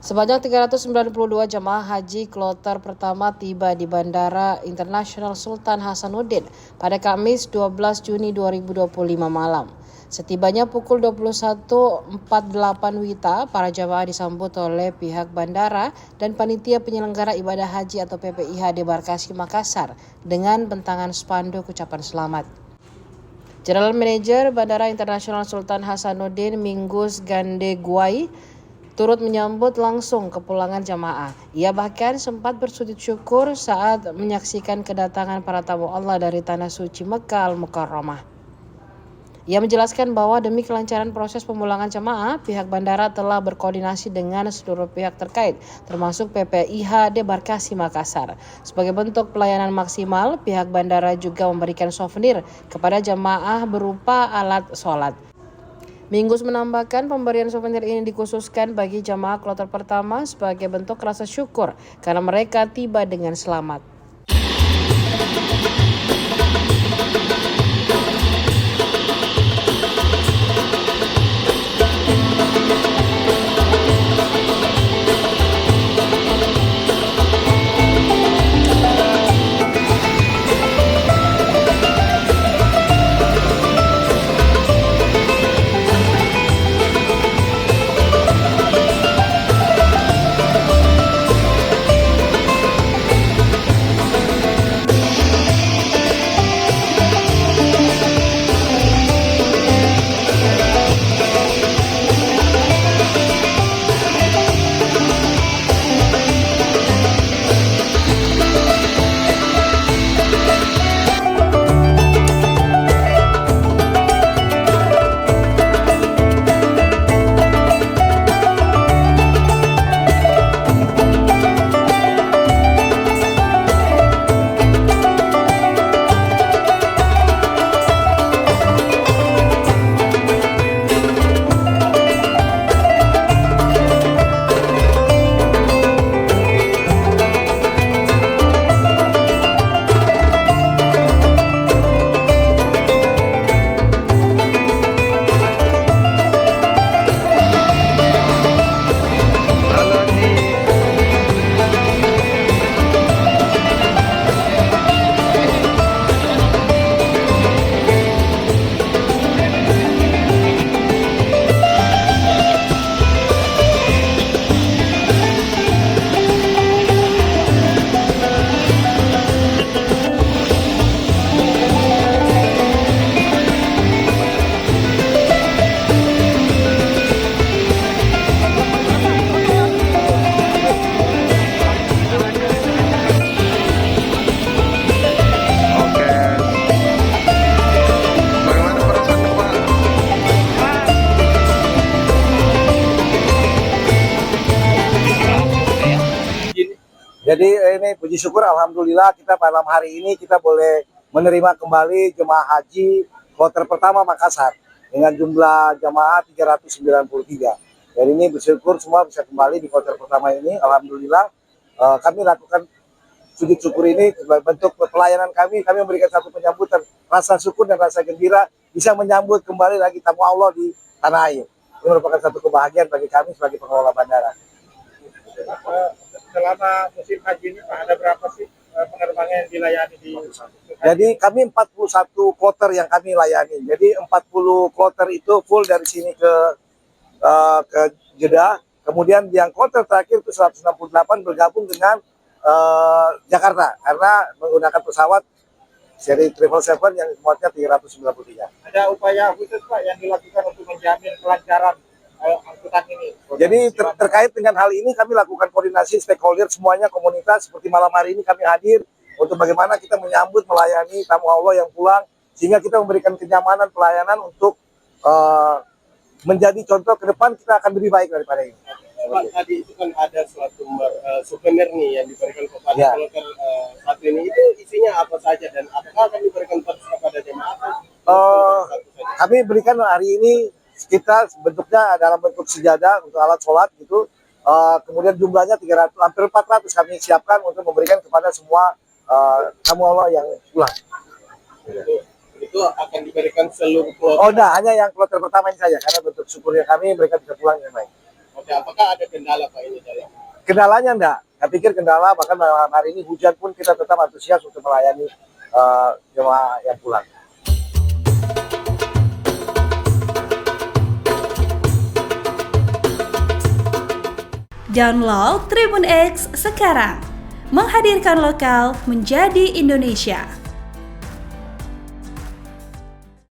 Sebanyak 392 jemaah haji kloter pertama tiba di Bandara Internasional Sultan Hasanuddin pada Kamis 12 Juni 2025 malam. Setibanya pukul 21.48 WITA, para jemaah disambut oleh pihak bandara dan panitia penyelenggara ibadah haji atau PPIH Debarkasi Makassar dengan bentangan spanduk ucapan selamat. General Manager Bandara Internasional Sultan Hasanuddin Mingus Gandegwai turut menyambut langsung kepulangan jamaah. Ia bahkan sempat bersujud syukur saat menyaksikan kedatangan para tamu Allah dari Tanah Suci Mekkah Al-Mukarramah. Ia menjelaskan bahwa demi kelancaran proses pemulangan jamaah, pihak bandara telah berkoordinasi dengan seluruh pihak terkait, termasuk PPIH Debarkasi Makassar. Sebagai bentuk pelayanan maksimal, pihak bandara juga memberikan souvenir kepada jamaah berupa alat sholat. Mingus menambahkan pemberian souvenir ini dikhususkan bagi jamaah kloter pertama sebagai bentuk rasa syukur karena mereka tiba dengan selamat. Jadi ini puji syukur alhamdulillah kita malam hari ini kita boleh menerima kembali jemaah haji kloter pertama Makassar dengan jumlah jemaah 393. Jadi ini bersyukur semua bisa kembali di kloter pertama ini. Alhamdulillah kami lakukan sujud syukur ini sebagai bentuk pelayanan kami memberikan satu penyambutan rasa syukur dan rasa gembira bisa menyambut kembali lagi tamu Allah di tanah air. Ini merupakan satu kebahagiaan bagi kami sebagai pengelola bandara. Selama musim haji ini Pak, ada berapa sih penerbangan yang dilayani di Jadi kami 41 kloter yang kami layani. Jadi 40 kloter itu full dari sini ke Jeddah. Kemudian yang kloter terakhir itu 168 bergabung dengan Jakarta karena menggunakan pesawat seri 777 yang muatnya 393. Ada upaya khusus Pak yang dilakukan untuk menjamin kelancaran angkutan ini? Jadi terkait dengan hal ini kami lakukan koordinasi stakeholder semuanya, komunitas. Seperti malam hari ini kami hadir untuk bagaimana kita menyambut melayani tamu Allah yang pulang sehingga kita memberikan kenyamanan pelayanan untuk menjadi contoh ke depan kita akan lebih baik daripada ini. Pak, tadi itu kan ada suatu souvenir nih yang diberikan kepada kloter satu ini, itu isinya apa saja dan apakah akan diberikan kepada jemaah? Kami berikan hari ini kita bentuknya dalam bentuk sejadah untuk alat sholat gitu. Kemudian jumlahnya 300, hampir 400 kami siapkan untuk memberikan kepada semua tamu Allah yang pulang. Itu akan diberikan seluruh kloter? Oh, nah, hanya yang kloter pertama ini saja karena bentuk syukurnya kami mereka bisa pulang dengan baik. transportasi. Apakah ada kendala Pak ini dalam? Kendalanya enggak. Saya pikir kendala, bahkan malam hari ini hujan pun kita tetap antusias untuk melayani jemaah yang pulang. Download Tribun X sekarang, menghadirkan lokal menjadi Indonesia.